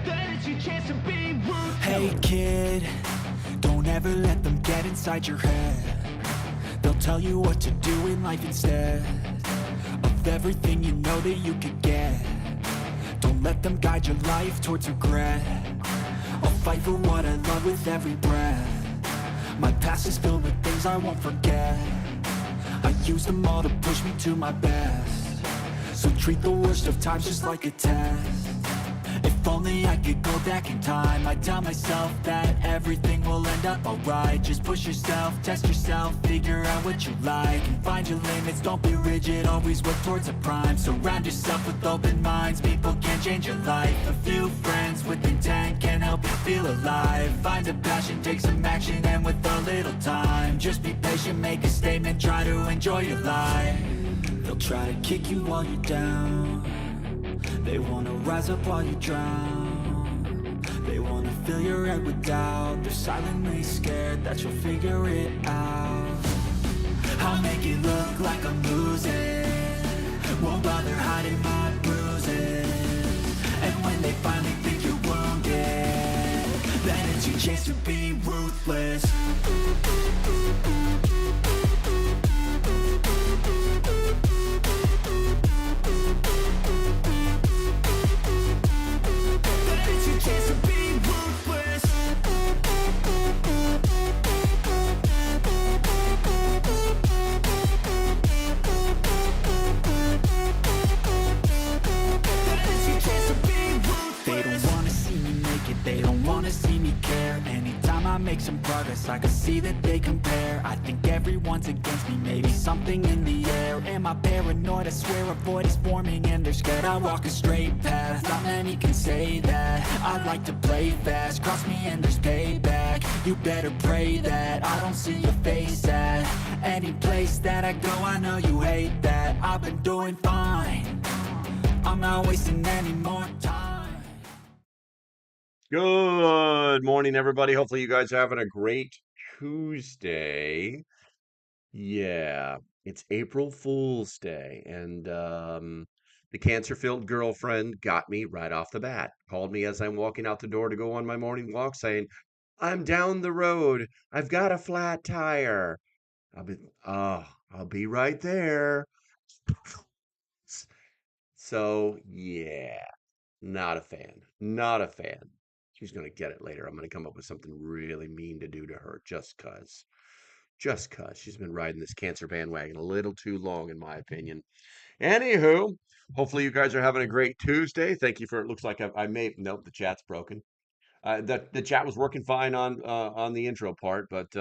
Then it's your chance to be ruthless. Hey kid, don't ever let them get inside your head. They'll tell you what to do in life instead of everything you know that you could get. Don't let them guide your life towards regret. I'll fight for what I love with every breath. My past is filled with things I won't forget. I use them all to push me to my best. So treat the worst of times just like a test. If only I could go back in time, I'd tell myself that everything will end up alright. Just push yourself, test yourself, figure out what you like, and find your limits, don't be rigid, always work towards a prime. Surround yourself with open minds, people can change your life. A few friends with intent can help you feel alive. Find a passion, take some action, and with a little time, just be patient, make a statement, try to enjoy your life. They'll try to kick you while you're down. They wanna rise up while you drown. They wanna fill your head with doubt. They're silently scared that you'll figure it out. I'll make it look like I'm losing, won't bother hiding my bruises. And when they finally think you're wounded, then it's your chance to be ruthless. They don't wanna see me care. Anytime I make some progress, I can see that they compare. I think everyone's against me, maybe something in the air. Am I paranoid? I swear a void is forming and they're scared. I walk a straight path, not many can say that. I like to play fast, cross me and there's payback. You better pray that I don't see your face at any place that I go. I know you hate that. I've been doing fine, I'm not wasting any more time. Good morning, everybody. Hopefully you guys are having a great Tuesday. Yeah, it's April Fool's Day, and the cancer-filled girlfriend got me right off the bat. Called me as I'm walking out the door to go on my morning walk, saying, "I'm down the road. I've got a flat tire." I'll be, I'll be right there. So yeah, not a fan. Not a fan. She's gonna get it later. I'm gonna come up with something really mean to do to her just 'cause. Just 'cause she's been riding this cancer bandwagon a little too long, in my opinion. Anywho, hopefully you guys are having a great Tuesday. Thank you for it. Looks like I may nope, the chat's broken. The chat was working fine on the intro part, but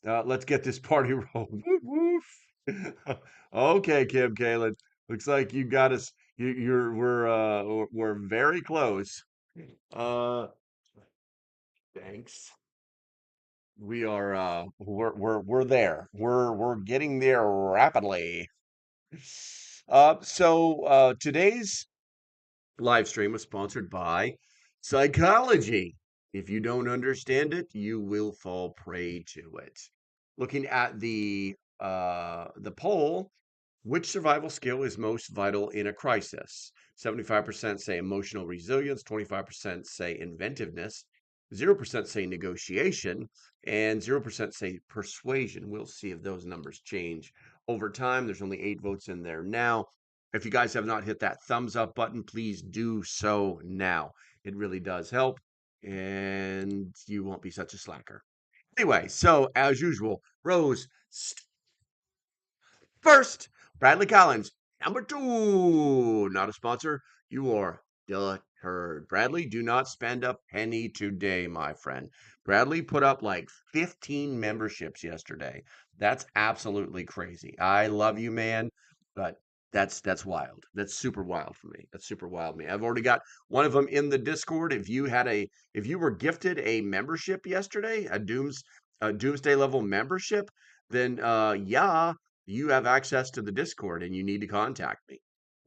let's get this party rolling. Woof, woof. Okay, Kim Kalen. Looks like you got us. We're very close. Uh, thanks. We are we're there. We're getting there rapidly. Today's live stream was sponsored by psychology. If you don't understand it, you will fall prey to it. Looking at the poll, which survival skill is most vital in a crisis? 75% say emotional resilience, 25% say inventiveness, 0% say negotiation, and 0% say persuasion. We'll see if those numbers change over time. There's only 8 votes in there now. If you guys have not hit that thumbs up button, please do so now. It really does help, and you won't be such a slacker. Anyway, so as usual, Rose first, Bradley Collins. Number 2, not a sponsor. You are deterred. Bradley, do not spend a penny today, my friend. Bradley put up like 15 memberships yesterday. That's absolutely crazy. I love you, man, but that's wild. That's super wild for me. That's super wild for me. I've already got one of them in the Discord. If you were gifted a membership yesterday, a Doomsday level membership, then yeah, you have access to the Discord and you need to contact me.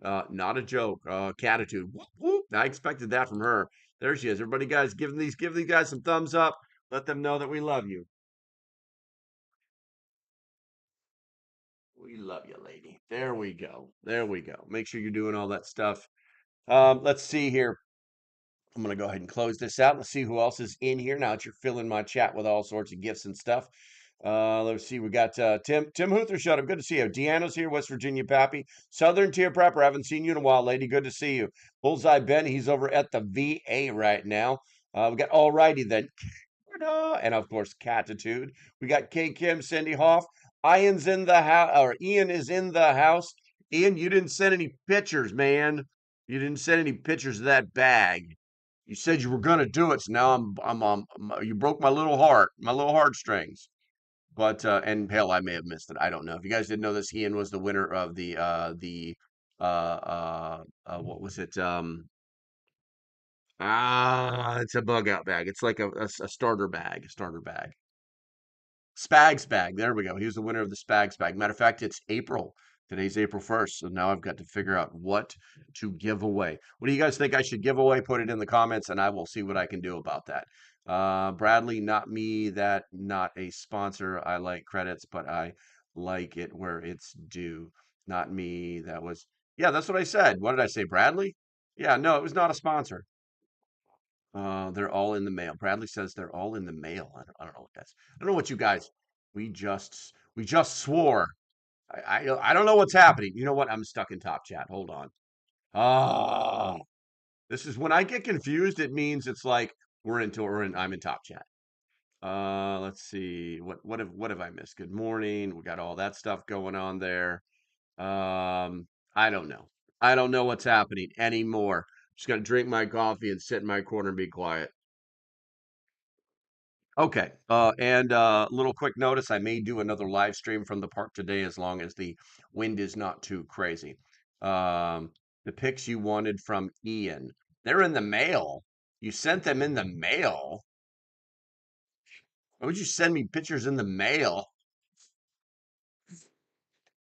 Not a joke. Catitude. Whoop, whoop. I expected that from her. There she is. Everybody, guys, give these guys some thumbs up. Let them know that we love you. We love you, lady. There we go. There we go. Make sure you're doing all that stuff. Let's see here. I'm going to go ahead and close this out. Let's see who else is in here now that you're filling my chat with all sorts of gifts and stuff. Let's see. We got Tim Huther. Shut up. Good to see you. Deanna's here. West Virginia Pappy. Southern Tier Prepper. Haven't seen you in a while, lady. Good to see you. Bullseye Ben. He's over at the VA right now. We got Alrighty then. And of course, Catitude. We got K Kim, Cindy Hoff. Ian's in the house, or Ian is in the house. Ian, you didn't send any pictures, man. You didn't send any pictures of that bag. You said you were gonna do it, so now you broke my little heartstrings. But and hell, I may have missed it. I don't know. If you guys didn't know this, Ian was the winner of what was it? It's a bug out bag. It's like a starter bag, Spags bag. There we go. He was the winner of the Spags bag. Matter of fact, it's April. Today's April 1st. So now I've got to figure out what to give away. What do you guys think I should give away? Put it in the comments and I will see what I can do about that. Bradley, not me. That not a sponsor. I like credits, but I like it where it's due. Not me. Yeah, that's what I said. What did I say? Bradley? Yeah, no, it was not a sponsor. They're all in the mail. Bradley says they're all in the mail. I don't know what that's. I don't know what you guys. We just swore. I don't know what's happening. You know what? I'm stuck in top chat. Hold on. Ah, this is when I get confused. It means it's like I'm in top chat. Let's see. What have I missed? Good morning. We got all that stuff going on there. I don't know. I don't know what's happening anymore. Just gonna drink my coffee and sit in my corner and be quiet. Okay. And little quick notice, I may do another live stream from the park today as long as the wind is not too crazy. Um, the pics you wanted from Ian, they're in the mail. You sent them in the mail. Why would you send me pictures in the mail?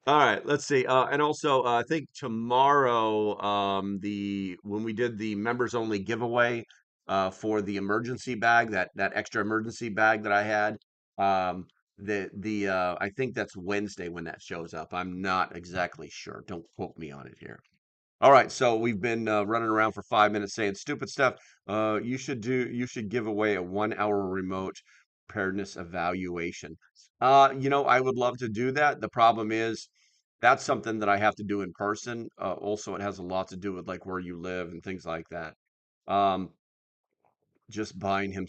All right, let's see. And also, I think tomorrow, the when we did the members only giveaway for the emergency bag, that extra emergency bag that I had, the I think that's Wednesday when that shows up. I'm not exactly sure. Don't quote me on it here. All right, so we've been running around for 5 minutes saying stupid stuff. You should give away a 1 hour remote preparedness evaluation. I would love to do that. The problem is that's something that I have to do in person. Also, it has a lot to do with like where you live and things like that. Um, you're just buying him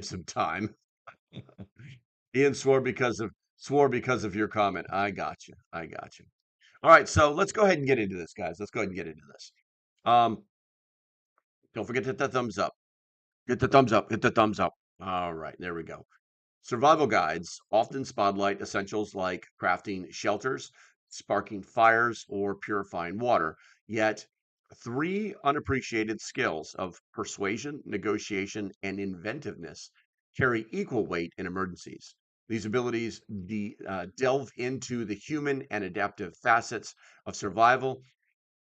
some time. Ian swore because of your comment. I got you. I got you. All right, so let's go ahead and get into this, guys. Let's go ahead and get into this. Um, don't forget to hit that thumbs up. Hit the thumbs up. Hit the thumbs up. All right, there we go. Survival guides often spotlight essentials like crafting shelters, sparking fires, or purifying water. Yet, three unappreciated skills of persuasion, negotiation, and inventiveness carry equal weight in emergencies. These abilities delve into the human and adaptive facets of survival,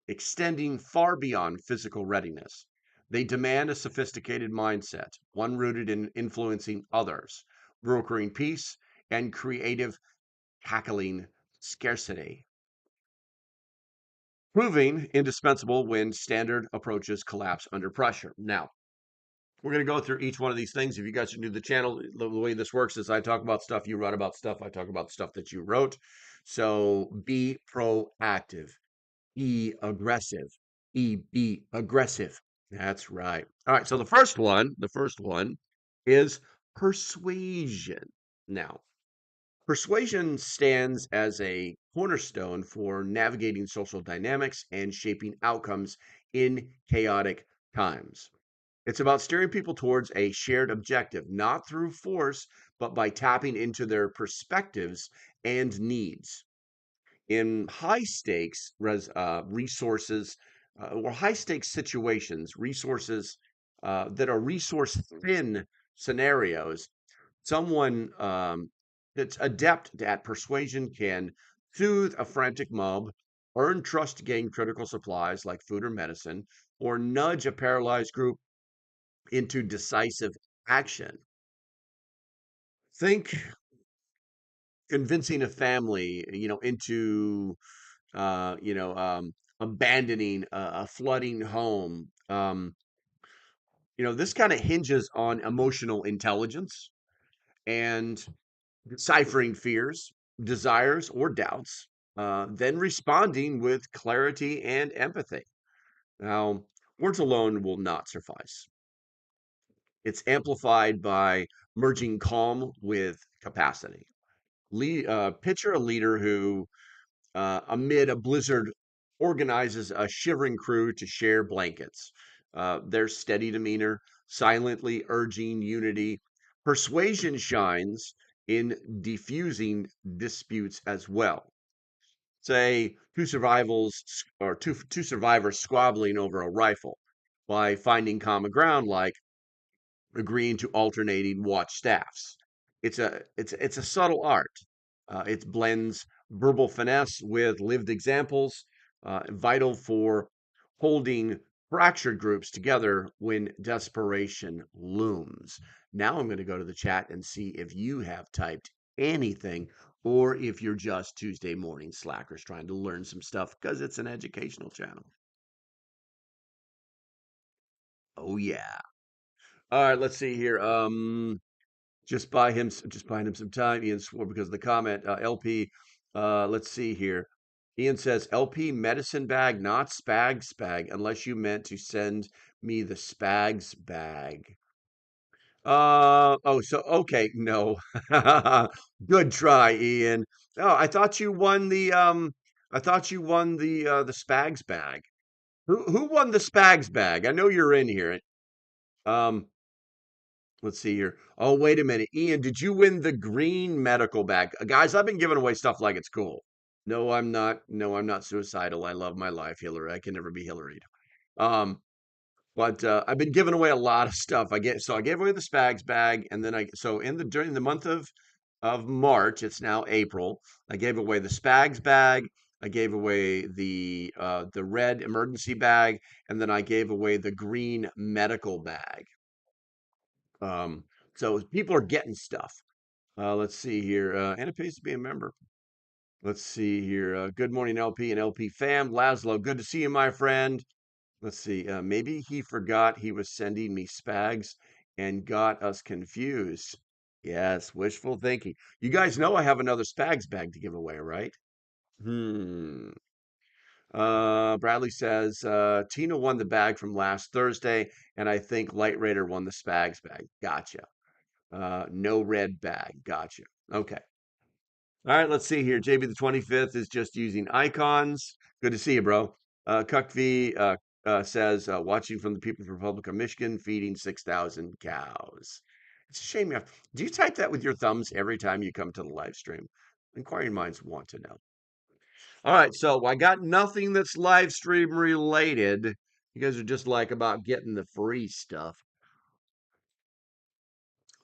extending far beyond physical readiness. They demand a sophisticated mindset, one rooted in influencing others, brokering peace, and creative tackling scarcity, proving indispensable when standard approaches collapse under pressure. Now, we're going to go through each one of these things. If you guys are new to the channel, the way this works is I talk about stuff, you write about stuff, I talk about stuff that you wrote. So be proactive. Aggressive. Be aggressive. That's right. All right. So the first one is persuasion. Now, persuasion stands as a cornerstone for navigating social dynamics and shaping outcomes in chaotic times. It's about steering people towards a shared objective, not through force, but by tapping into their perspectives and needs in high stakes resources or high stakes situations, resources that are resource thin scenarios, someone that's adept at persuasion can soothe a frantic mob, earn trust to gain critical supplies like food or medicine, or nudge a paralyzed group into decisive action. Think convincing a family, into uh, you know, um, abandoning a flooding home. This kind of hinges on emotional intelligence and deciphering fears, desires, or doubts, then responding with clarity and empathy. Now, words alone will not suffice. It's amplified by merging calm with capacity. Picture a leader who, amid a blizzard, organizes a shivering crew to share blankets. Their steady demeanor, silently urging unity. Persuasion shines in diffusing disputes as well. Say two survivors squabbling over a rifle by finding common ground, like agreeing to alternating watch staffs. It's a subtle art. It blends verbal finesse with lived examples, vital for holding fractured groups together when desperation looms. Now I'm going to go to the chat and see if you have typed anything, or if you're just Tuesday morning slackers trying to learn some stuff because it's an educational channel. Oh yeah. All right, let's see here. Just buying him some time. Ian swore because of the comment. LP, let's see here. Ian says LP medicine bag, not spags bag, unless you meant to send me the spags bag. Oh, so okay, no. Good try, Ian. Oh, I thought you won the spags bag. Who won the spags bag? I know you're in here. Um, Let's see here. Oh, wait a minute. Ian, did you win the green medical bag? Guys, I've been giving away stuff like it's cool. No, I'm not. No, I'm not suicidal. I love my life, Hillary. I can never be Hillary. Um, but I've been giving away a lot of stuff. I gave away the Spags bag, and then during the month of March, it's now April. I gave away the Spags bag. I gave away the red emergency bag, and then I gave away the green medical bag. Um, so people are getting stuff. Let's see here. And it pays to be a member. Let's see here. Good morning, LP and LP fam. Laszlo, good to see you, my friend. Let's see. Maybe he forgot he was sending me spags and got us confused. Yes, wishful thinking. You guys know I have another spags bag to give away, right? Hmm. Bradley says Tina won the bag from last Thursday, and I think Light Raider won the spags bag. Gotcha. No red bag. Gotcha. Okay. All right, let's see here. JB the 25th is just using icons. Good to see you, bro. Cuck V says, watching from the People's Republic of Michigan, feeding 6,000 cows. It's a shame you have. Do you type that with your thumbs every time you come to the live stream? Inquiring minds want to know. All right, so I got nothing that's live stream related. You guys are just like about getting the free stuff.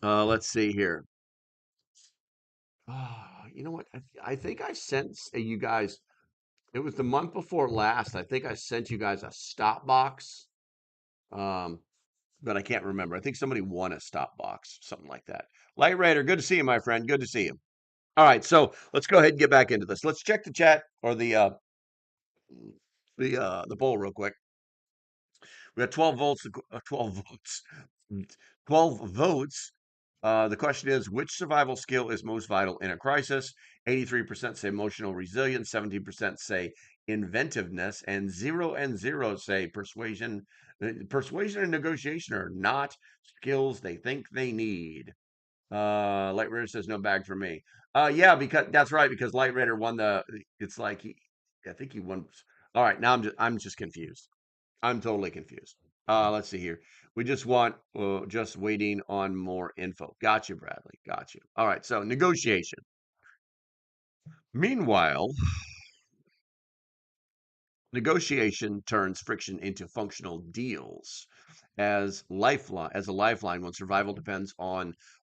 Let's see here. You know what? I think I sent you guys. It was the month before last. I think I sent you guys a stop box, um, but I can't remember. I think somebody won a stop box, something like that. Light Raider, good to see you, my friend. Good to see you. All right, so let's go ahead and get back into this. Let's check the chat or the poll real quick. We got 12 votes. 12 votes. 12 votes. The question is, which survival skill is most vital in a crisis? 83% say emotional resilience, 17% say inventiveness, and 0 say persuasion. Persuasion and negotiation are not skills they think they need. Light Raider says no bag for me. Yeah, because that's right, because Light Raider won it's like I think he won. All right, now I'm just confused. I'm totally confused. Let's see here. We just waiting on more info. Gotcha, Bradley. Gotcha. All right. So negotiation. Meanwhile, negotiation turns friction into functional deals as a lifeline when survival depends on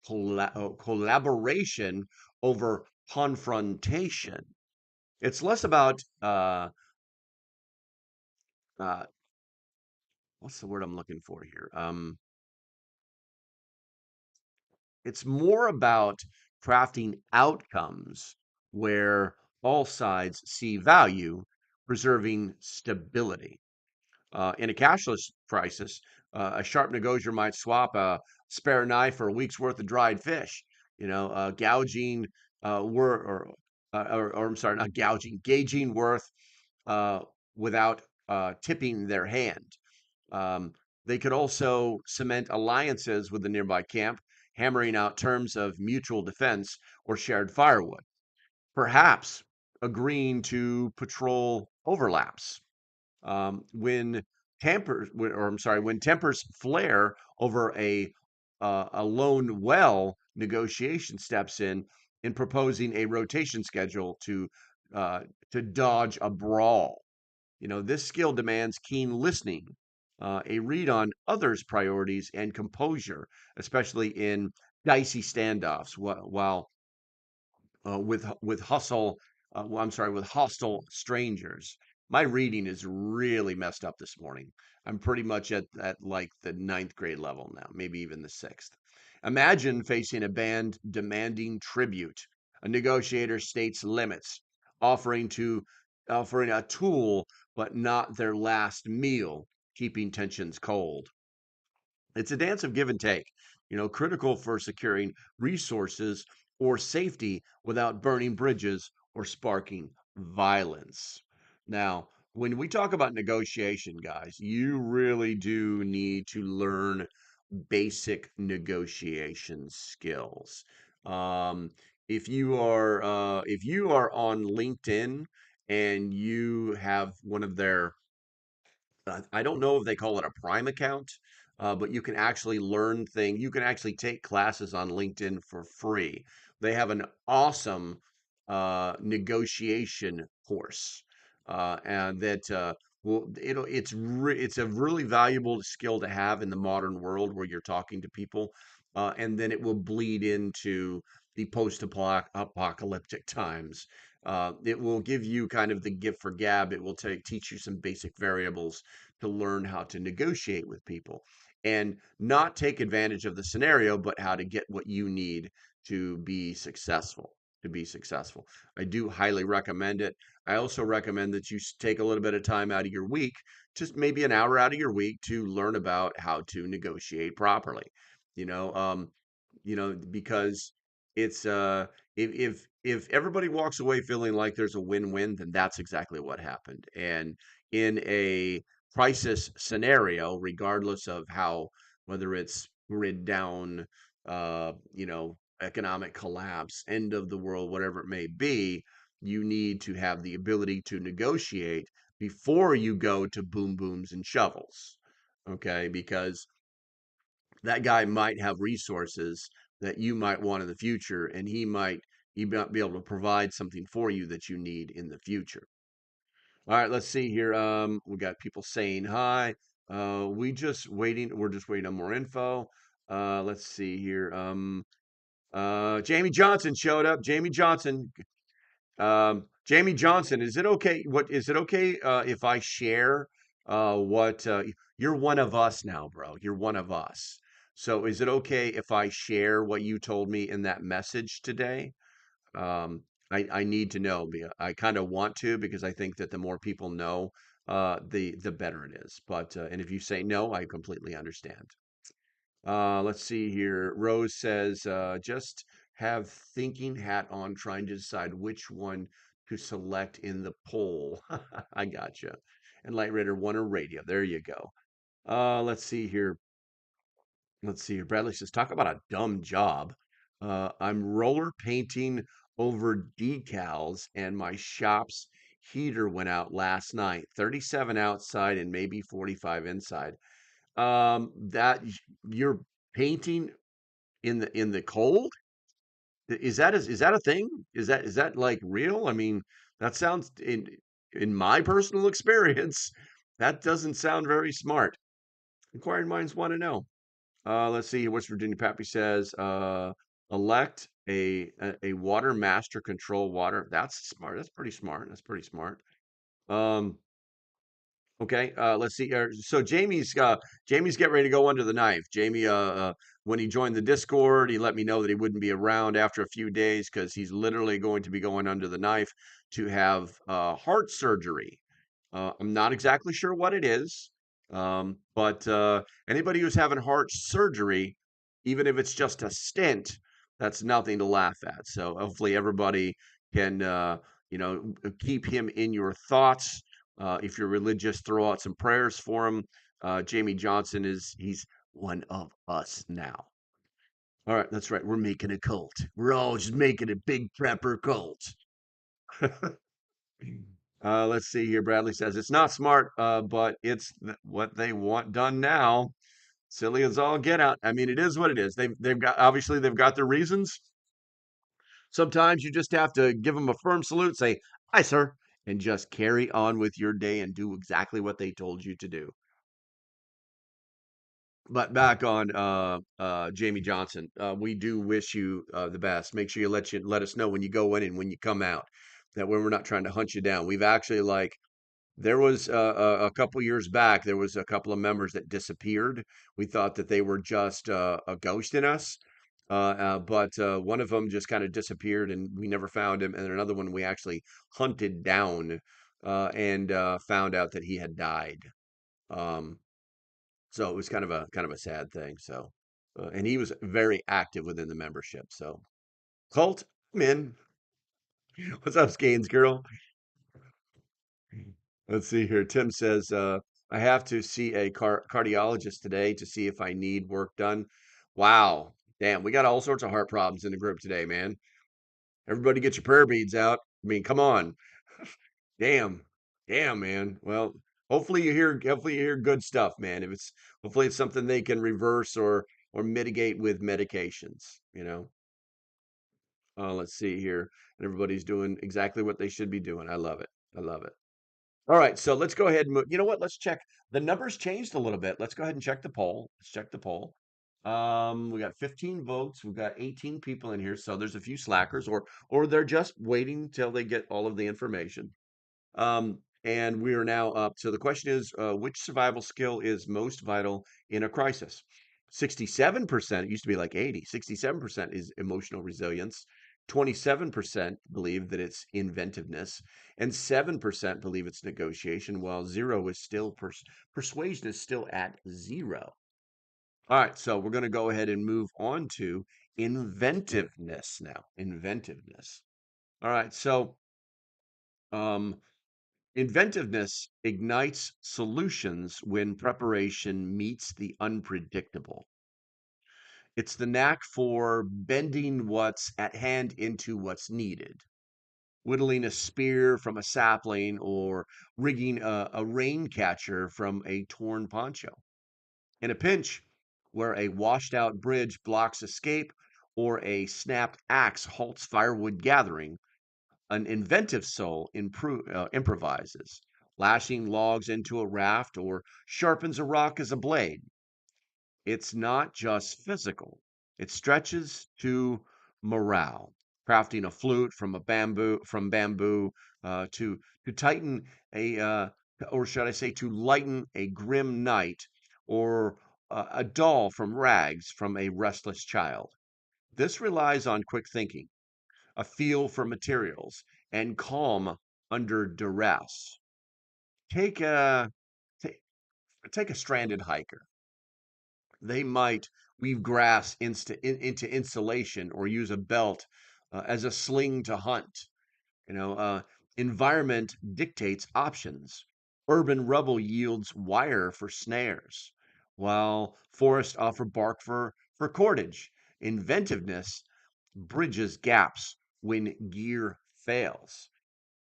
collaboration over confrontation. It's less about uh, what's the word I'm looking for here? It's more about crafting outcomes where all sides see value preserving stability. In a cashless crisis, a sharp negotiator might swap a spare knife for a week's worth of dried fish. Gouging or I'm sorry, not gouging, gauging worth uh, without tipping their hand. Um, they could also cement alliances with the nearby camp, hammering out terms of mutual defense or shared firewood. Perhaps agreeing to patrol overlaps. When when tempers flare over a lone well, negotiation steps in proposing a rotation schedule uh, to dodge a brawl. This skill demands keen listening, a read on others' priorities, and composure, especially in dicey standoffs, while with hustle. I'm sorry, with hostile strangers. My reading is really messed up this morning. I'm pretty much at like the ninth grade level now, maybe even the sixth. Imagine facing a band demanding tribute. A negotiator states limits, offering to offering a tool, but not their last meal, keeping tensions cold. It's a dance of give and take, critical for securing resources or safety without burning bridges or sparking violence. Now, when we talk about negotiation, guys, you really do need to learn basic negotiation skills. Um, if you are on LinkedIn and you have one of their I don't know if they call it a Prime account, but you can actually learn things. You can actually take classes on LinkedIn for free. They have an awesome negotiation course, and that it's a really valuable skill to have in the modern world where you're talking to people, and then it will bleed into the post-apocalyptic times. It will give you kind of the gift for gab. It will teach you some basic variables to learn how to negotiate with people and not take advantage of the scenario, but how to get what you need to be successful. To be successful, I do highly recommend it. I also recommend that you take a little bit of time out of your week, just maybe an hour out of your week, to learn about how to negotiate properly. You know, um, because it's if everybody walks away feeling like there's a win-win, then that's exactly what happened. And in a crisis scenario, regardless of how, whether it's grid down, economic collapse, end of the world, whatever it may be, you need to have the ability to negotiate before you go to boom booms and shovels. Okay, because that guy might have resources that you might want in the future, and he might be able to provide something for you that you need in the future. All right, let's see here. We got people saying hi. We're just waiting on more info. Let's see here. Jamie Johnson showed up. Jamie Johnson. Jamie Johnson, is it okay if I share what you're one of us now, bro. You're one of us. So is it okay if I share what you told me in that message today? I need to know. I kind of want to, because I think that the more people know, the better it is. But and if you say no, I completely understand. Let's see here. Rose says, just have thinking hat on, trying to decide which one to select in the poll. I gotcha. And Light Raider 1 or radio. There you go. Let's see here. Let's see here. Bradley says, talk about a dumb job. I'm roller painting over decals, and my shop's heater went out last night. 37 outside and maybe 45 inside. That you're painting in the cold? Is that a thing? Is that like real? I mean, that sounds in my personal experience, that doesn't sound very smart. Inquiring minds want to know. Let's see. West Virginia Pappy says, elect a water master control water. That's smart. That's pretty smart. That's pretty smart. Um, Okay, let's see. So Jamie's getting ready to go under the knife. Jamie, when he joined the Discord, he let me know that he wouldn't be around after a few days because he's literally going to be going under the knife to have heart surgery. I'm not exactly sure what it is, but anybody who's having heart surgery, even if it's just a stent, that's nothing to laugh at. So hopefully everybody can, keep him in your thoughts. If you're religious, throw out some prayers for him. Jamie Johnson he's one of us now. All right, that's right. We're making a cult. We're all just making a big prepper cult. Let's see here. Bradley says it's not smart, but it's what they want done now. Silly as all get out. I mean, it is what it is. They've got obviously they've got their reasons. Sometimes you just have to give them a firm salute, say "Hi, sir," and just carry on with your day and do exactly what they told you to do. But back on Jamie Johnson, we do wish you the best. Make sure you let us know when you go in and when you come out. That way we're not trying to hunt you down. We've actually like there was a couple years back, there was a couple of members that disappeared. We thought that they were just a ghost in us. But one of them just kind of disappeared and we never found him. And then another one we actually hunted down and found out that he had died. Um, so it was kind of a sad thing. So, and he was very active within the membership. So, Colt, I'm in. What's up, Skeins girl? Let's see here. Tim says, I have to see a cardiologist today to see if I need work done. Wow. Damn, we got all sorts of heart problems in the group today, man. Everybody get your prayer beads out. I mean, come on. Damn. Damn, man. Well, hopefully you hear good stuff, man. If it's hopefully it's something they can reverse or mitigate with medications, you know. Let's see here. And everybody's doing exactly what they should be doing. I love it. I love it. All right, so let's go ahead and move. You know what? Let's check. The numbers changed a little bit. Let's go ahead and check the poll. Let's check the poll. We got 15 votes. We've got 18 people in here, so there's a few slackers, or they're just waiting till they get all of the information. And we are now up. So the question is, which survival skill is most vital in a crisis? 67%, it used to be like 80, 67% is emotional resilience. 27% believe that it's inventiveness, and 7% believe it's negotiation, while zero is still persuasion is still at zero. All right, so we're going to go ahead and move on to inventiveness now. Inventiveness. All right, so um, inventiveness ignites solutions when preparation meets the unpredictable. It's the knack for bending what's at hand into what's needed, whittling a spear from a sapling or rigging a rain catcher from a torn poncho. In a pinch, where a washed out bridge blocks escape or a snapped axe halts firewood gathering, an inventive soul improvises, lashing logs into a raft or sharpens a rock as a blade. It's not just physical. It stretches to morale, crafting a flute from bamboo to tighten or should I say, to lighten a grim night, or a doll from rags from a restless child. This relies on quick thinking, a feel for materials, and calm under duress. Take a take, take a stranded hiker. They might weave grass into insulation or use a belt as a sling to hunt. You know, environment dictates options. Urban rubble yields wire for snares, while forests offer bark for cordage. Inventiveness bridges gaps when gear fails,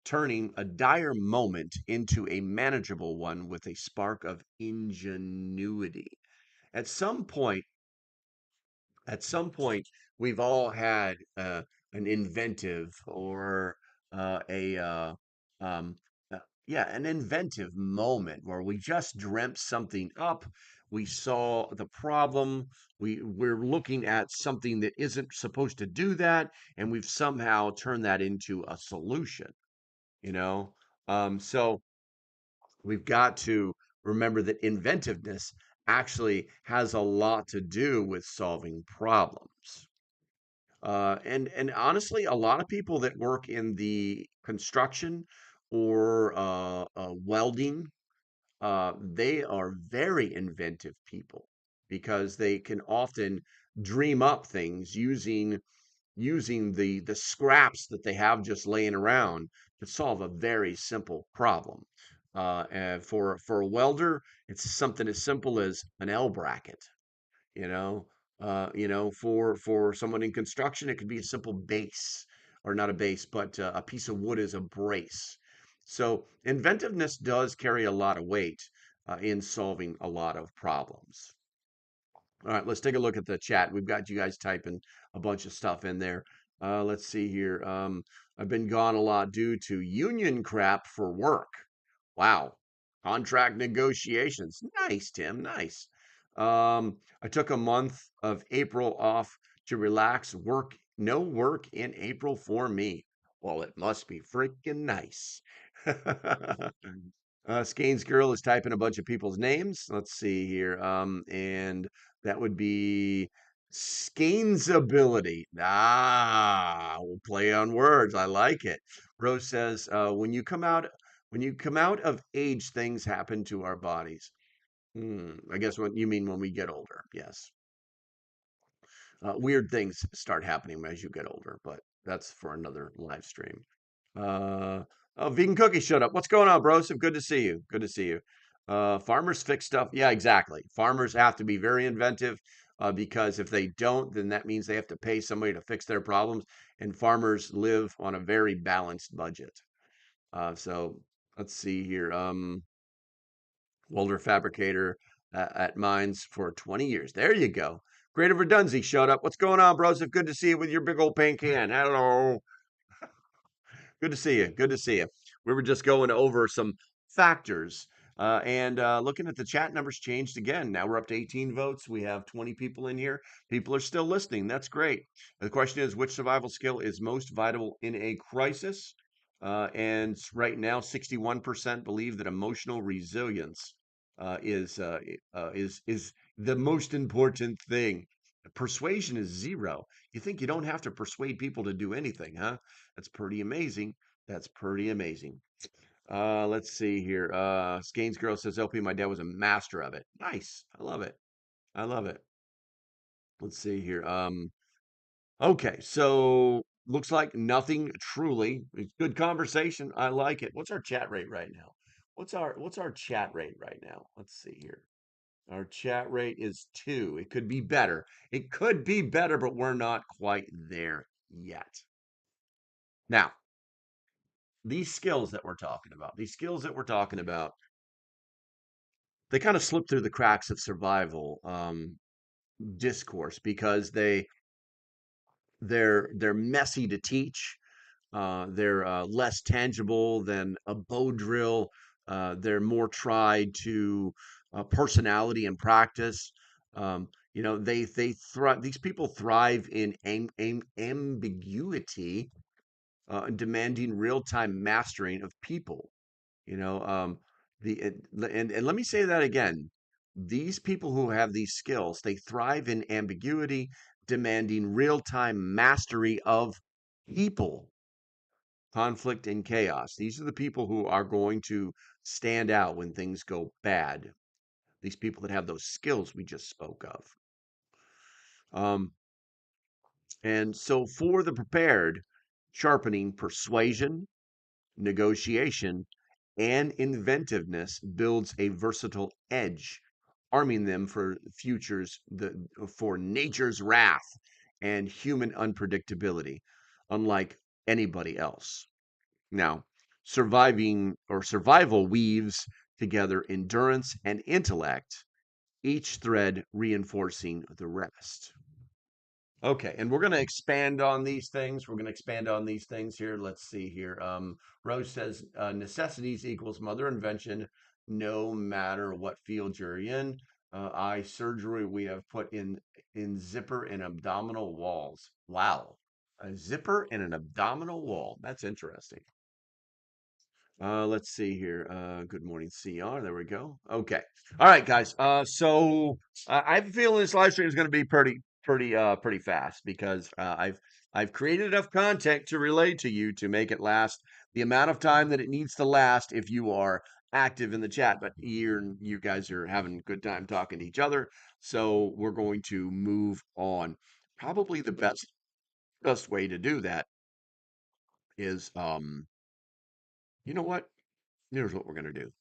turning a dire moment into a manageable one with a spark of ingenuity. At some point, at some point, we've all had an inventive or a um, yeah, an inventive moment where we just dreamt something up. We saw the problem. We're looking at something that isn't supposed to do that, and we've somehow turned that into a solution. You know, so we've got to remember that inventiveness actually has a lot to do with solving problems. And honestly, a lot of people that work in the construction or welding. They are very inventive people because they can often dream up things using the scraps that they have just laying around to solve a very simple problem. And for a welder, it's something as simple as an L bracket. You know, for someone in construction, it could be a simple base, or not a base, but a piece of wood is a brace. So inventiveness does carry a lot of weight in solving a lot of problems. All right, let's take a look at the chat. We've got you guys typing a bunch of stuff in there. Let's see here. I've been gone a lot due to union crap for work. Wow. Contract negotiations. Nice, Tim. Nice. I took a month of April off to relax. No work in April for me. Well, it must be freaking nice. Skane's girl is typing a bunch of people's names. Let's see here. And that would be Skane's ability. We'll play on words. I like it. Rose says, when you come out of age, things happen to our bodies. I guess what you mean when we get older. Yes. Weird things start happening as you get older, but that's for another live stream. Vegan Cookie showed up. What's going on, bro? So good to see you. Good to see you. Farmers fix stuff. Yeah, exactly. Farmers have to be very inventive because if they don't, then that means they have to pay somebody to fix their problems. And farmers live on a very balanced budget. So let's see here. Welder fabricator at mines for 20 years. There you go. Greater Verdunzi showed up. What's going on, bros? Good to see you with your big old paint can. Hello. Good to see you. Good to see you. We were just going over some factors and looking at the chat numbers changed again. Now we're up to 18 votes. We have 20 people in here. People are still listening. That's great. The question is, which survival skill is most vital in a crisis? And right now, 61% believe that emotional resilience is the most important thing. Persuasion is 0. You think you don't have to persuade people to do anything, huh? That's pretty amazing. That's pretty amazing. Let's see here. Skane's girl says, LP, my dad was a master of it. Nice. I love it. I love it. Let's see here. Okay, so looks like nothing truly. It's good conversation. I like it. What's our chat rate right now? What's our chat rate right now? Let's see here. Our chat rate is 2. It could be better. It could be better, but we're not quite there yet. Now, these skills that we're talking about, they kind of slip through the cracks of survival discourse because they're messy to teach. They're less tangible than a bow drill. They're more tried to personality and practice. They thrive. These people thrive in ambiguity, demanding real time mastering of people. You know, and let me say that again. These people who have these skills, they thrive in ambiguity, demanding real time mastery of people, conflict, and chaos. These are the people who are going to stand out when things go bad. These people that have those skills we just spoke of. And so for the prepared, sharpening persuasion, negotiation, and inventiveness builds a versatile edge, arming them for nature's wrath and human unpredictability, unlike anybody else. Now, survival weaves together endurance and intellect, each thread reinforcing the rest. Okay, and we're going to expand on these things. Here. Let's see here. Rose says necessities equals mother invention, no matter what field you're in. Eye surgery we have put in zipper and abdominal walls. Wow, a zipper and an abdominal wall. That's interesting. Let's see here. Good morning, CR. There we go. Okay. All right, guys. So I have a feeling this live stream is going to be pretty fast because I've created enough content to relate to you to make it last the amount of time that it needs to last if you are active in the chat. But you guys are having a good time talking to each other, so we're going to move on. Probably the best way to do that is, you know what? Here's what we're gonna do.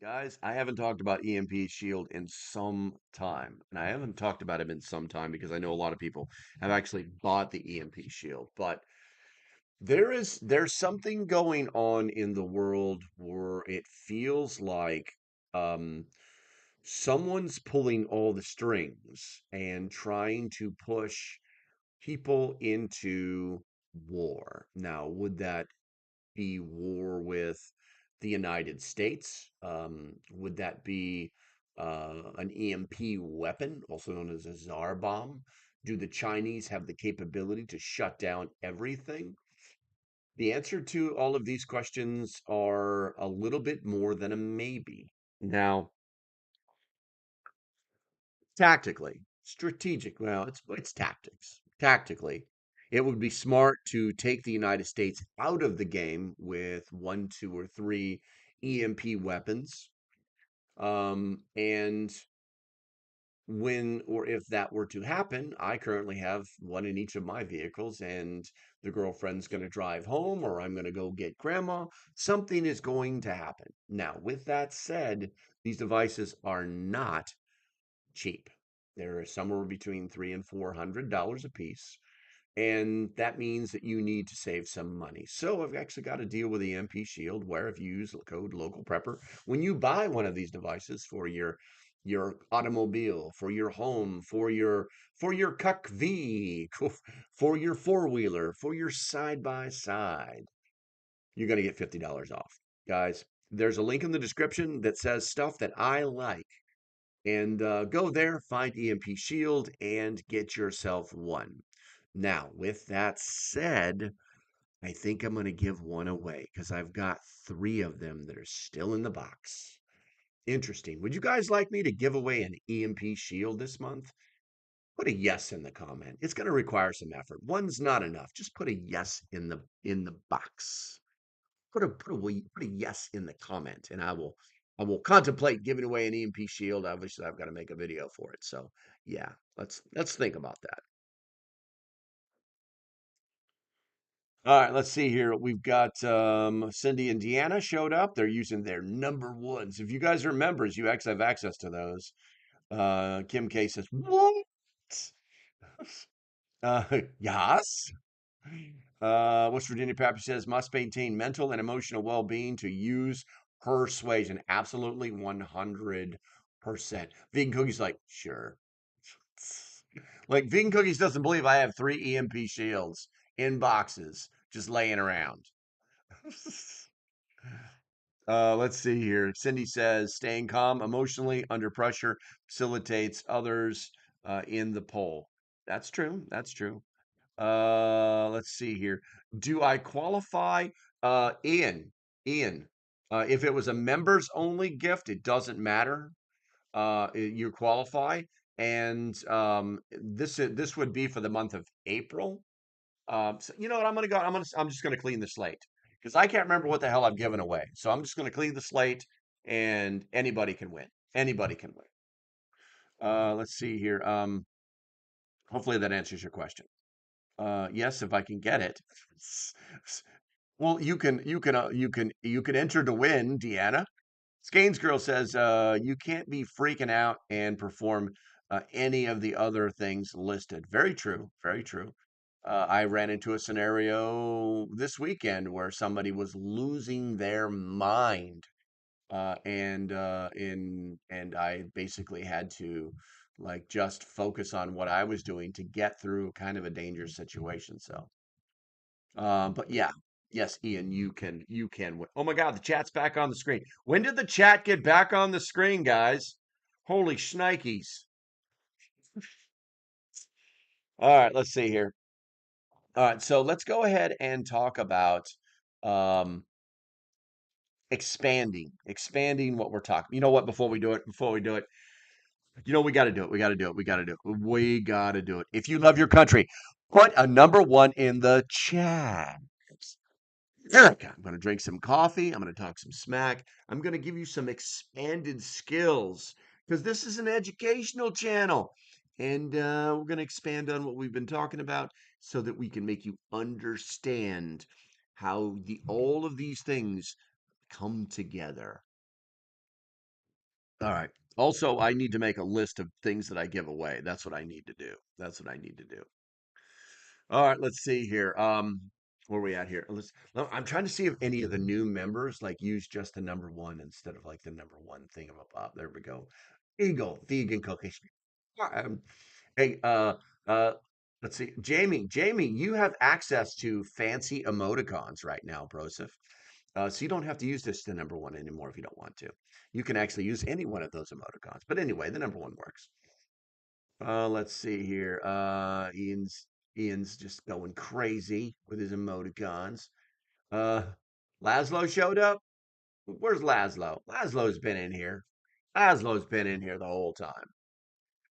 Guys, I haven't talked about EMP Shield in some time, and I haven't talked about him in some time because I know a lot of people have actually bought the EMP Shield, but there's something going on in the world where it feels like someone's pulling all the strings and trying to push people into war. Now, would that be war with the United States? Would that be an EMP weapon, also known as a czar bomb? Do the Chinese have the capability to shut down everything? The answer to all of these questions are a little bit more than a maybe. Now, tactically, strategic, well, it's tactics. Tactically, it would be smart to take the United States out of the game with one, two, or three EMP weapons. And when or if that were to happen, I currently have one in each of my vehicles, and the girlfriend's going to drive home, or I'm going to go get grandma. Something is going to happen. Now, with that said, these devices are not cheap. They're somewhere between $300 and $400 a piece. And that means that you need to save some money. So I've actually got a deal with the MP Shield where if you use the code LocalPrepper, when you buy one of these devices for your automobile, for your home, for your cuck V, for your four-wheeler, for your side by side, you're gonna get $50 off. Guys, there's a link in the description that says stuff that I like. And go there, find EMP Shield, and get yourself one. Now, with that said, I think I'm going to give one away because I've got three of them that are still in the box. Interesting. Would you guys like me to give away an EMP Shield this month? Put a yes in the comment. It's going to require some effort. One's not enough. Just put a yes in the box. Put a yes in the comment, and I will contemplate giving away an EMP Shield. Obviously, I've got to make a video for it. So yeah, let's think about that. All right, let's see here. We've got Cindy and Deanna showed up. They're using their number ones. If you guys are members, you actually have access to those. Kim K says, "What?" Yes. West Virginia Pepper says, must maintain mental and emotional well-being to use persuasion. Absolutely 100%. Vegan Cookies like, sure. Like Vegan Cookies doesn't believe I have 3 EMP shields in boxes just laying around. Let's see here. Cindy says, staying calm emotionally under pressure facilitates others in the poll. That's true. That's true. Let's see here. Do I qualify? Ian, if it was a members only gift, it doesn't matter. You qualify, and this would be for the month of April. So you know what? I'm just gonna clean the slate because I can't remember what the hell I've given away. So I'm just gonna clean the slate, and anybody can win. Anybody can win. Let's see here. Hopefully that answers your question. Yes, if I can get it. Well, you can enter to win, Deanna. Skanes Girl says you can't be freaking out and perform any of the other things listed. Very true. Very true. I ran into a scenario this weekend where somebody was losing their mind, and I basically had to like just focus on what I was doing to get through kind of a dangerous situation. So, but yeah, yes, Ian, you can win. Oh my God, the chat's back on the screen. When did the chat get back on the screen, guys? Holy shnikes! All right, let's see here. All right, so let's go ahead and talk about um, expanding what we're talking. You know what? Before we do it, we got to do it. We got to do it. We got to do it. We got to do it. If you love your country, put a number 1 in the chat. Okay, I'm going to drink some coffee. I'm going to talk some smack. I'm going to give you some expanded skills because this is an educational channel. And we're going to expand on what we've been talking about so that we can make you understand how all of these things come together. All right. Also, I need to make a list of things that I give away. That's what I need to do. That's what I need to do. All right, let's see here. Where are we at here? I'm trying to see if any of the new members like use just the number one instead of like the number one thing of a pop. There we go. Eagle vegan cookies. Um, hey, uh, let's see, Jamie. Jamie, you have access to fancy emoticons right now, Broseph. So you don't have to use this the number one anymore if you don't want to. You can actually use any one of those emoticons. But anyway, the number one works. Let's see here. Ian's just going crazy with his emoticons. Uh, Laszlo showed up. Where's Laszlo? Laszlo's been in here. Laszlo's been in here the whole time.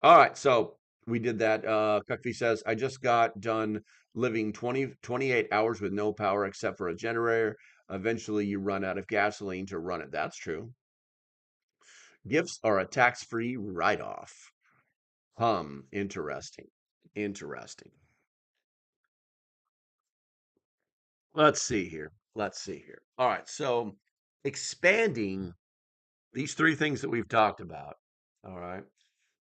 All right, so we did that. Cuckfee says, I just got done living 28 hours with no power except for a generator. Eventually, you run out of gasoline to run it. That's true. Gifts are a tax-free write-off. Interesting. Interesting. Let's see here. Let's see here. All right. So expanding these three things that we've talked about. All right.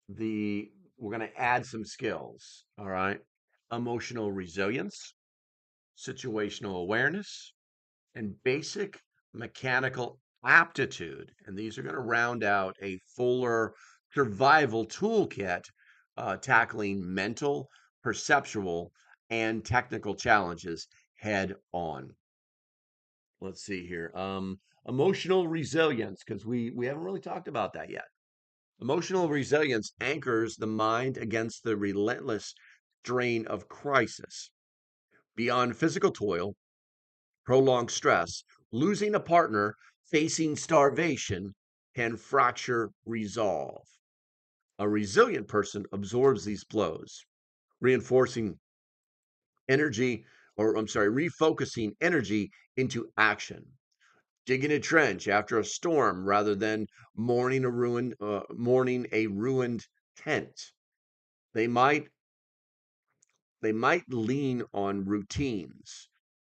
We're going to add some skills. All right. Emotional resilience, situational awareness, and basic mechanical aptitude. And these are going to round out a fuller survival toolkit tackling mental, perceptual, and technical challenges head on. Let's see here. Emotional resilience, because we haven't really talked about that yet. Emotional resilience anchors the mind against the relentless strain of crisis. Beyond physical toil, prolonged stress, losing a partner, facing starvation can fracture resolve. A resilient person absorbs these blows, reinforcing energy, or I'm sorry, refocusing energy into action. Digging a trench after a storm rather than mourning a ruined tent. They might they might lean on routines,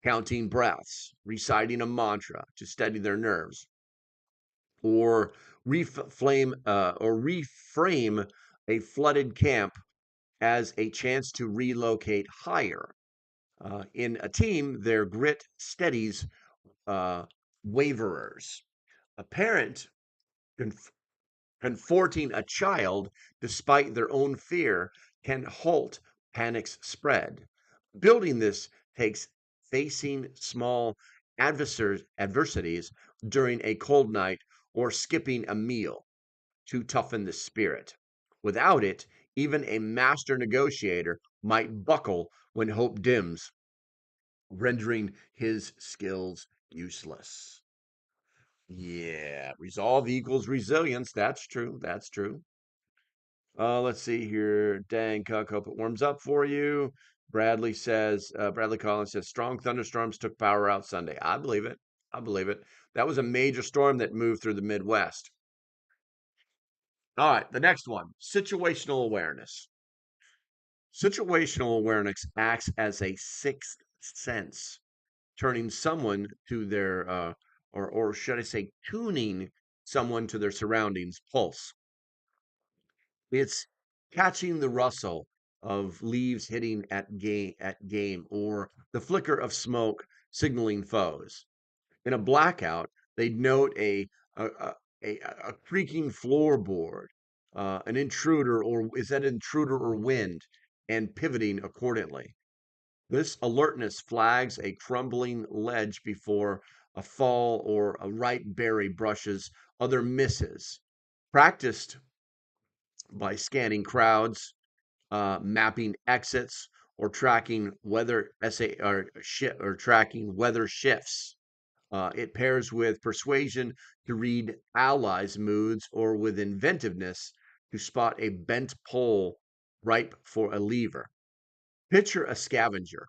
counting breaths, reciting a mantra to steady their nerves, or reframe a flooded camp as a chance to relocate higher. In a team, their grit steadies uh, waverers. A parent conf- comforting a child despite their own fear can halt panic's spread. Building this takes facing small adversities during a cold night or skipping a meal to toughen the spirit. Without it, even a master negotiator might buckle when hope dims, rendering his skills useless. Yeah, resolve equals resilience. That's true. That's true. Let's see here. Dang, Cuck, hope it warms up for you. Bradley Collins says, strong thunderstorms took power out Sunday. I believe it. I believe it. That was a major storm that moved through the Midwest. All right, the next one, situational awareness. Situational awareness acts as a sixth sense, turning someone to their, or should I say, tuning someone to their surroundings pulse. It's catching the rustle of leaves hitting at game or the flicker of smoke signaling foes. In a blackout, they'd note a creaking floorboard, an intruder, or is that intruder or wind, and pivoting accordingly. This alertness flags a crumbling ledge before a fall or a ripe berry brushes other misses. Practiced by scanning crowds, mapping exits, or tracking weather or tracking weather shifts. It pairs with persuasion to read allies' moods or with inventiveness to spot a bent pole ripe for a lever. Picture a scavenger,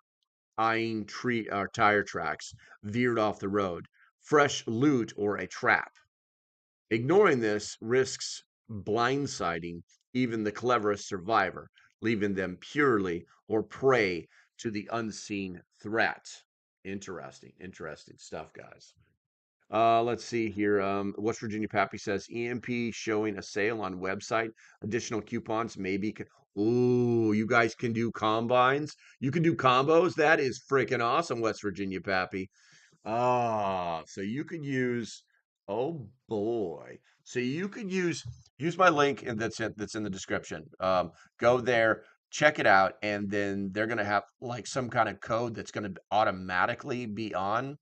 eyeing tree or tire tracks veered off the road, fresh loot, or a trap. Ignoring this risks blindsiding even the cleverest survivor, leaving them purely or prey to the unseen threat. Interesting stuff, guys. Let's see here. West Virginia Pappy says EMP showing a sale on website. Additional coupons maybe. Ooh, you guys can do combines. You can do combos. That is freaking awesome, West Virginia Pappy. So you could use. Oh boy. So you could use my link and that's in the description. Go there, check it out, and then they're gonna have like some kind of code that's gonna automatically be on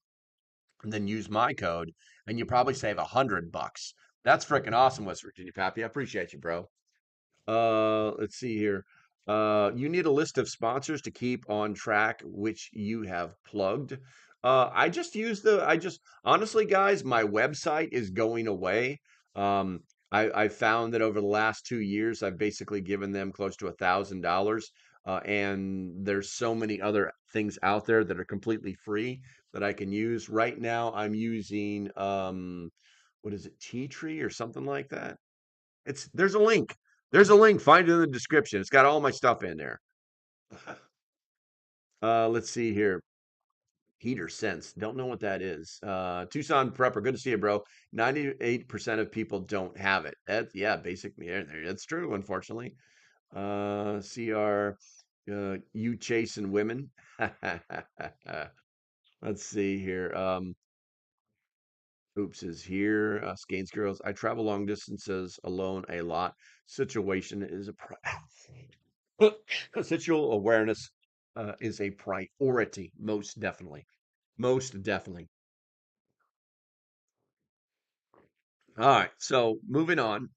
and then use my code, and you probably save $100. That's freaking awesome, West Virginia Pappy. I appreciate you, bro. Let's see here. You need a list of sponsors to keep on track, which you have plugged. I just honestly, guys, my website is going away. Um, I found that over the last 2 years, I've basically given them close to $1,000. And there's so many other things out there that are completely free that I can use. Right now, I'm using what is it, Tea Tree or something like that? There's a link. There's a link. Find it in the description. It's got all my stuff in there. Let's see here. Heater Sense. Don't know what that is. Tucson Prepper. Good to see you, bro. 98% of people don't have it. Yeah, basic. Yeah, that's true, unfortunately. CR, you chasing women. Let's see here. Oops is here. Skates girls. I travel long distances alone a lot. Situation is a situational awareness is a priority, most definitely. Most definitely. All right. So moving on.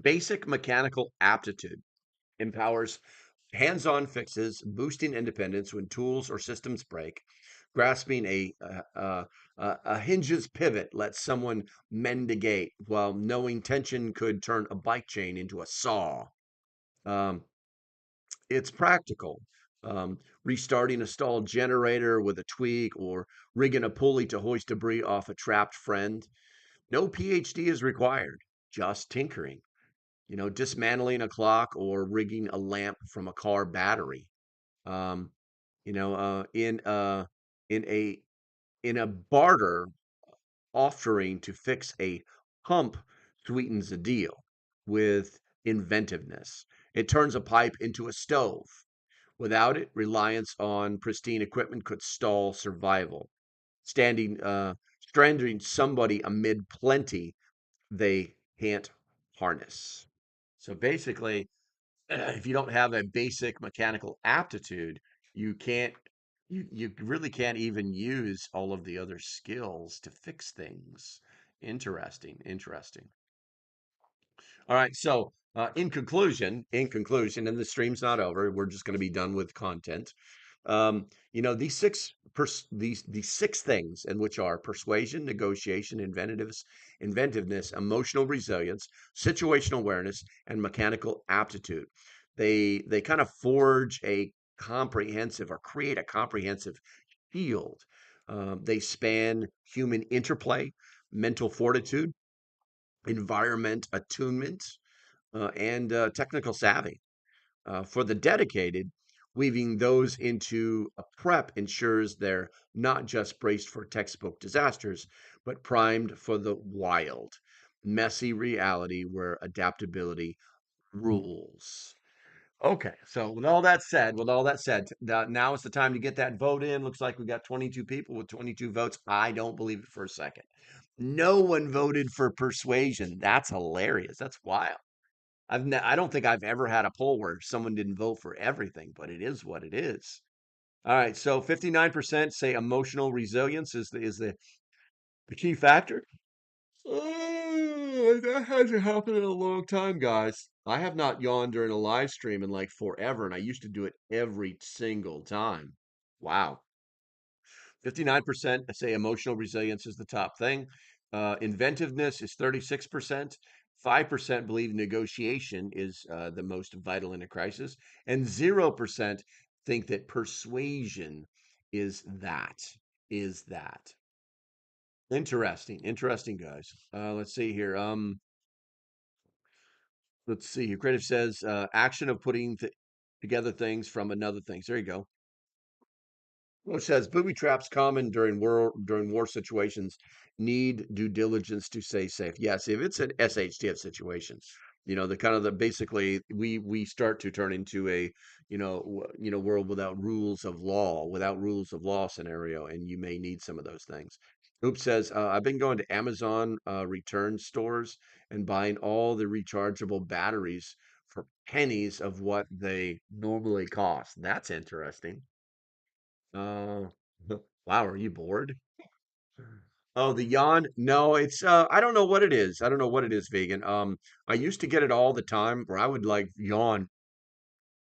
Basic mechanical aptitude empowers hands-on fixes, boosting independence when tools or systems break. Grasping a hinges pivot lets someone mend a gate, while knowing tension could turn a bike chain into a saw. Um, it's practical. Restarting a stalled generator with a tweak or rigging a pulley to hoist debris off a trapped friend. No PhD is required, just tinkering. Dismantling a clock or rigging a lamp from a car battery. Um, you know, uh, in uh, in a in a barter offering to fix a pump sweetens the deal with inventiveness. It turns a pipe into a stove. Without it, reliance on pristine equipment could stall survival. Stranding somebody amid plenty they can't harness. So basically, if you don't have a basic mechanical aptitude, you can't you really can't even use all of the other skills to fix things. Interesting. All right, so in conclusion, and the stream's not over. We're just going to be done with content. These six things, and which are persuasion, negotiation, inventiveness, emotional resilience, situational awareness, and mechanical aptitude. They kind of forge a comprehensive or create a comprehensive field. They span human interplay, mental fortitude, environment attunement, and technical savvy. For the dedicated, weaving those into a prep ensures they're not just braced for textbook disasters, but primed for the wild, messy reality where adaptability rules. Okay, so with all that said, now is the time to get that vote in. Looks like we got 22 people with 22 votes. I don't believe it for a second. No one voted for persuasion. That's hilarious. That's wild. I don't think I've ever had a poll where someone didn't vote for everything, but it is what it is. All right, so 59% say emotional resilience is the key factor. Oh, that hasn't happened in a long time, guys. I have not yawned during a live stream in like forever, and I used to do it every single time. Wow. 59% say emotional resilience is the top thing. Inventiveness is 36%. 5% believe negotiation is the most vital in a crisis. And 0% think that persuasion is that? Is that interesting? Interesting, guys. Let's see here. Let's see here. Creative says action of putting together things from another things. There you go. Well, it says booby traps common during war situations need due diligence to stay safe. Yes, if it's an SHTF situation, the kind of the basically we start to turn into a world without rules of law scenario, and you may need some of those things. Oops says I've been going to Amazon return stores and buying all the rechargeable batteries for pennies of what they normally cost. That's interesting. Uh, wow, are you bored? Oh, the yawn? No, it's I don't know what it is. I don't know what it is, vegan. I used to get it all the time where I would like yawn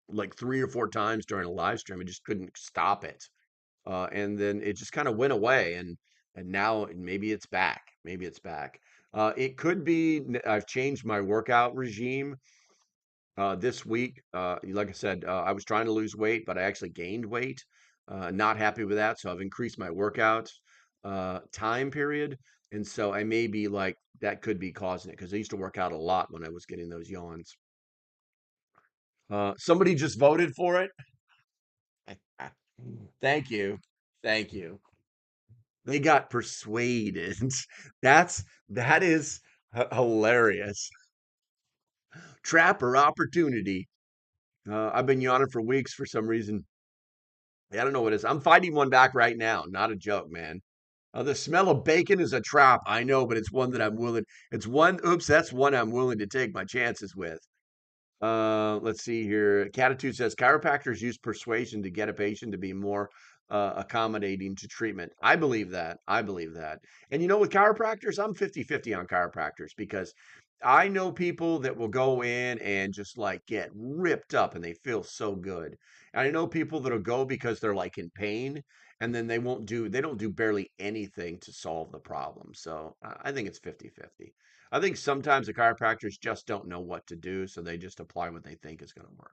like 3 or 4 times during a live stream. I just couldn't stop it. And then it just kind of went away and now maybe it's back. Maybe it's back. It could be I've changed my workout regime this week. Like I said, I was trying to lose weight, but I actually gained weight. Not happy with that, so I've increased my workout time period, and so I may be like that could be causing it because I used to work out a lot when I was getting those yawns. Somebody just voted for it. Thank you, thank you. They got persuaded. That is hilarious. Trap or opportunity. I've been yawning for weeks for some reason. I don't know what it is. I'm fighting one back right now. Not a joke, man. The smell of bacon is a trap. I know, but it's one that I'm willing. It's one. Oops, that's one I'm willing to take my chances with. Let's see here. Catitude says chiropractors use persuasion to get a patient to be more accommodating to treatment. I believe that. I believe that. And with chiropractors, I'm 50-50 on chiropractors because I know people that will go in and just like get ripped up and they feel so good. And I know people that'll go because they're like in pain and then they don't do barely anything to solve the problem. So I think it's 50-50. I think sometimes the chiropractors just don't know what to do, so they just apply what they think is going to work.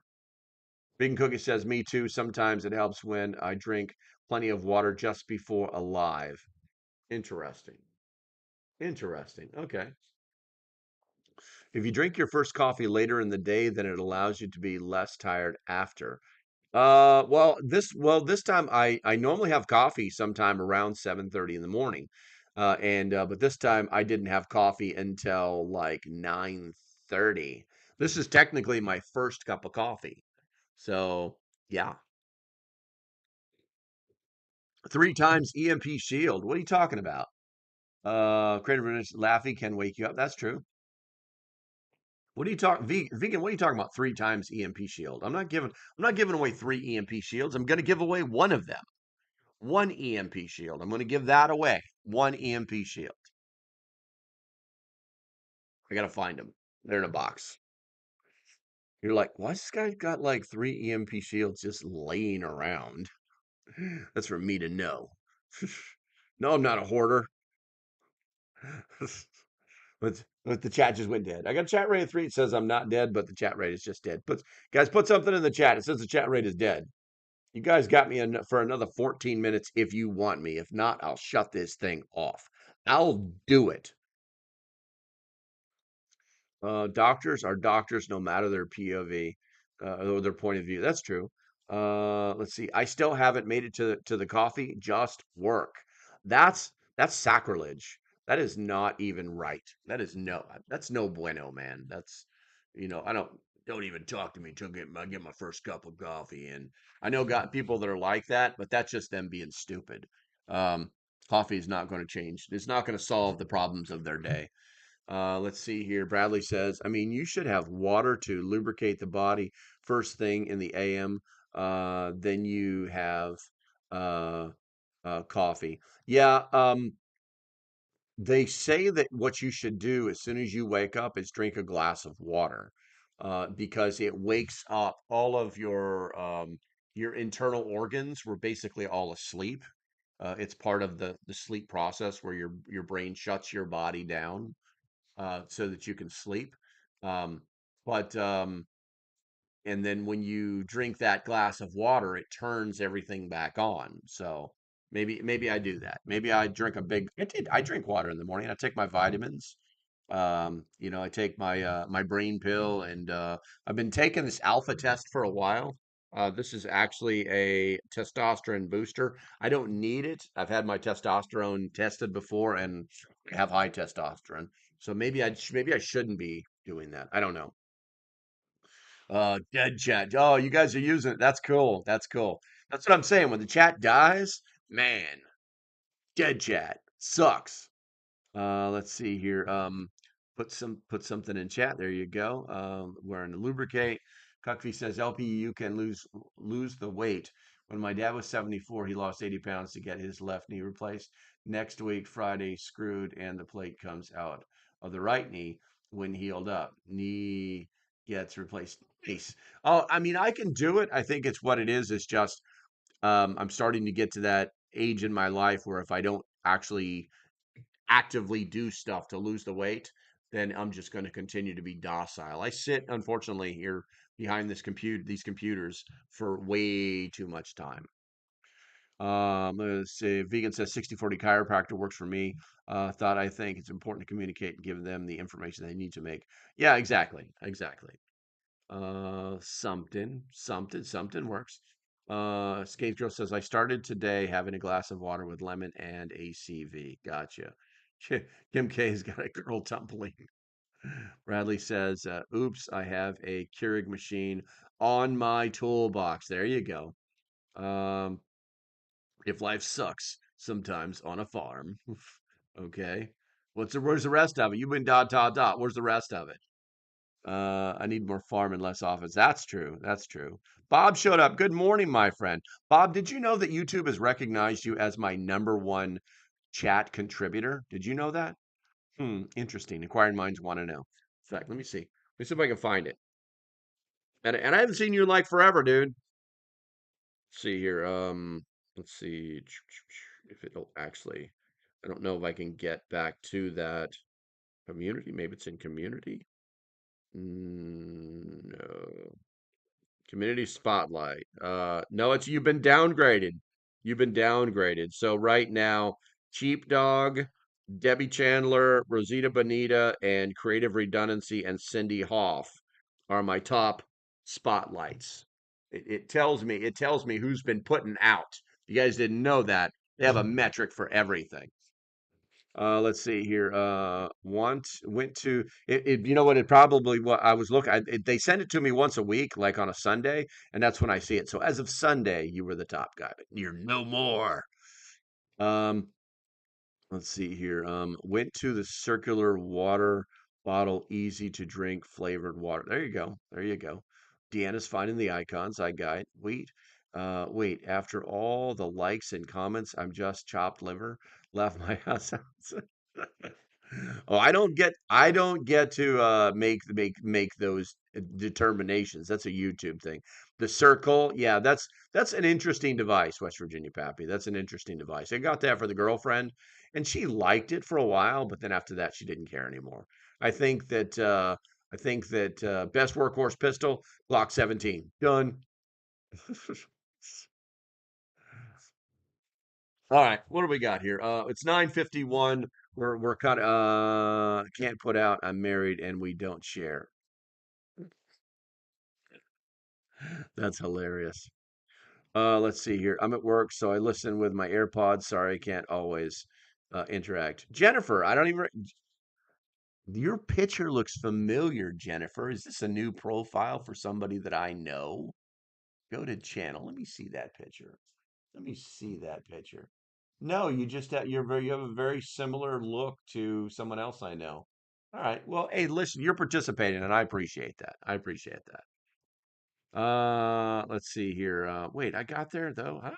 Vegan Cookie says, me too. Sometimes it helps when I drink plenty of water just before a live. Interesting. Interesting. Okay. If you drink your first coffee later in the day, then it allows you to be less tired after. Well, this time I normally have coffee sometime around 7:30 in the morning. And but this time I didn't have coffee until like 9:30. This is technically my first cup of coffee. So, yeah. 3 times EMP shield. What are you talking about? Creative Renus laughing can wake you up. That's true. What are you talking vegan? What are you talking about? 3 times EMP shield. I'm not giving away 3 EMP shields. I'm gonna give away one of them. One EMP shield. I'm going to give that away. One EMP shield. I got to find them. They're in a box. You're like, why this guy got like 3 EMP shields just laying around? That's for me to know. No, I'm not a hoarder. But the chat just went dead. I got a chat rate of 3. It says I'm not dead, but the chat rate is just dead. Guys, put something in the chat. It says the chat rate is dead. You guys got me for another 14 minutes if you want me. If not, I'll shut this thing off. I'll do it. Doctors are doctors no matter their POV or their point of view. That's true. Let's see. I still haven't made it to the coffee. Just work. That's sacrilege. That is not even right. That's no bueno, man. I don't even talk to me till I get my first cup of coffee. And I know got people that are like that, but that's just them being stupid. Um, Coffee is not going to change. It's not going to solve the problems of their day. Let's see here. Bradley says, I mean, you should have water to lubricate the body first thing in the AM. Then you have uh, coffee. Yeah. They say that what you should do as soon as you wake up is drink a glass of water, because it wakes up all of your internal organs were basically all asleep. It's part of the sleep process where your brain shuts your body down so that you can sleep. Um, but and then when you drink that glass of water, it turns everything back on. So maybe I do that. Maybe I drink a big. I drink water in the morning. I take my vitamins. I take my brain pill, and I've been taking this alpha test for a while. This is actually a testosterone booster. I don't need it. I've had my testosterone tested before and have high testosterone. So maybe I shouldn't be doing that. I don't know. Dead chat. Oh, you guys are using it. That's cool. That's cool. That's what I'm saying. When the chat dies, man, dead chat sucks. Let's see here. Put something in chat. There you go. Wearing a lubricate. Cuckfee says LPU can lose the weight. When my dad was 74, he lost 80 pounds to get his left knee replaced. Next week, Friday, screwed, and the plate comes out of the right knee when healed up. Knee gets replaced. Nice. Oh, I mean, I can do it. I think it's what it is. It's just I'm starting to get to that age in my life where if I don't actually actively do stuff to lose the weight, then I'm just going to continue to be docile. I sit, unfortunately, here behind these computers for way too much time. Let's see. Vegan says 60/40 chiropractor works for me. I think it's important to communicate and give them the information they need to make. Yeah, exactly. Something works. Skate Girl says, I started today having a glass of water with lemon and ACV. Gotcha. Kim K's got a girl tumbling. Bradley says, oops, I have a Keurig machine on my toolbox. There you go. Um, if life sucks sometimes on a farm. Okay. Where's the rest of it? You've been dot. Where's the rest of it? I need more farm and less office. That's true. That's true. Bob showed up. Good morning, my friend. Bob, did you know that YouTube has recognized you as my #1 chat contributor? Did you know that? Interesting. Inquiring minds want to know. In fact, let me see. Let me see if I can find it. And I haven't seen you in like forever, dude. Let's see here. Let's see if it'll actually. I don't know if I can get back to that community. Maybe it's in community. No. Community spotlight. No, it's you've been downgraded. You've been downgraded. So right now, Cheap Dog, Debbie Chandler, Rosita Bonita, and Creative Redundancy and Cindy Hoff are my top spotlights. It tells me who's been putting out. You guys didn't know that. They have a metric for everything. Let's see here. Once went to you know what? It probably what I was looking. They send it to me once a week, like on a Sunday, and that's when I see it. So as of Sunday, you were the top guy. But you're no more. Um, let's see here. Went to the circular water bottle, easy to drink, flavored water. There you go. There you go. Deanna's finding the icons. I got. Wait. After all the likes and comments, I'm just chopped liver. Left my house. Oh, I don't get to make those determinations. That's a YouTube thing. The circle, yeah, that's an interesting device, West Virginia Pappy. That's an interesting device. I got that for the girlfriend, and she liked it for a while, but then after that, she didn't care anymore. I think that best workhorse pistol, Glock 17. Done. All right, what do we got here? It's 9:51. We're kind of can't put out. I'm married and we don't share. That's hilarious. Let's see here. I'm at work, so I listen with my AirPods. Sorry, I can't always interact. Jennifer, I don't even. Your picture looks familiar, Jennifer. Is this a new profile for somebody that I know? Go to channel. Let me see that picture. Let me see that picture. No, you have a very similar look to someone else I know. All right. Well, hey, listen, you're participating, and I appreciate that. I appreciate that. Let's see here. Wait, I got there though. Huh?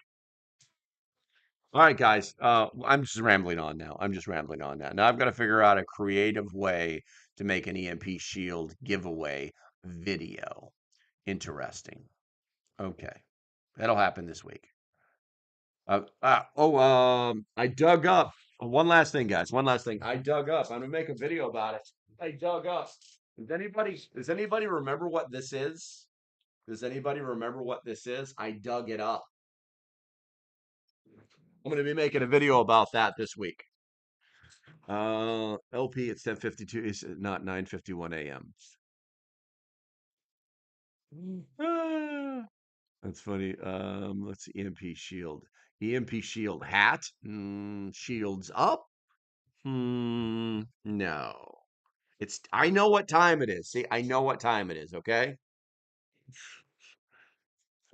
All right, guys. I'm just rambling on now. I'm just rambling on now. Now I've got to figure out a creative way to make an EMP shield giveaway video interesting. Okay, that'll happen this week. I dug up one last thing, guys. One last thing. I dug up. I'm gonna make a video about it. I dug up. Does anybody remember what this is? Does anybody remember what this is? I dug it up. I'm going to be making a video about that this week. LP, it's 10:52. It's not 9:51 a.m. Ah, that's funny. Let's see. EMP shield. EMP shield hat. Shields up. No. It's. I know what time it is. See, I know what time it is. Okay.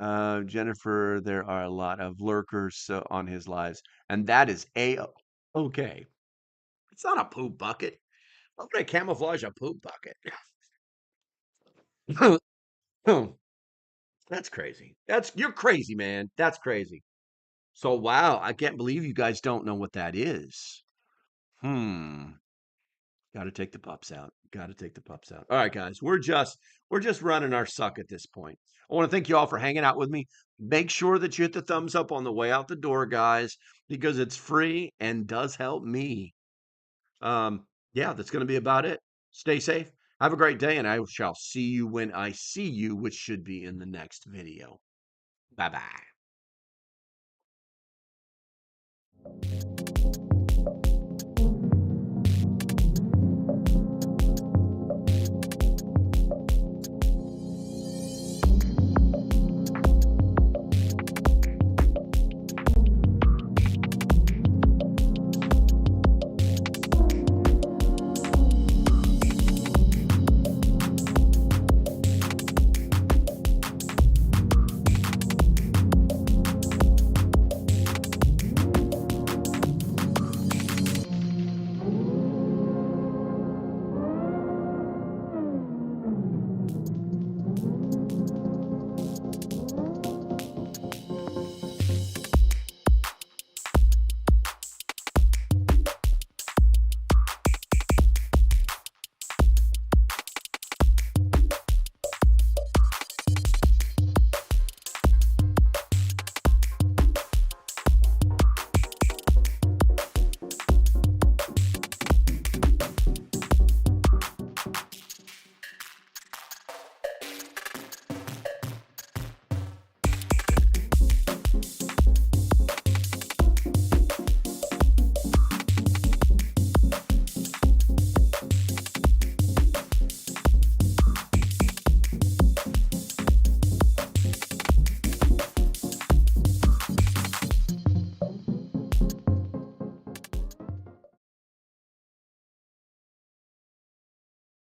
Jennifer, there are a lot of lurkers on his lives, and that is okay. It's not a poop bucket. How would I camouflage a poop bucket? That's crazy. You're crazy, man. That's crazy. So wow, I can't believe you guys don't know what that is. Hmm. Got to take the pups out. Got to take the pups out. All right, guys. We're just running our suck at this point. I want to thank you all for hanging out with me. Make sure that you hit the thumbs up on the way out the door, guys, because it's free and does help me. Yeah, that's going to be about it. Stay safe. Have a great day, and I shall see you when I see you, which should be in the next video. Bye bye.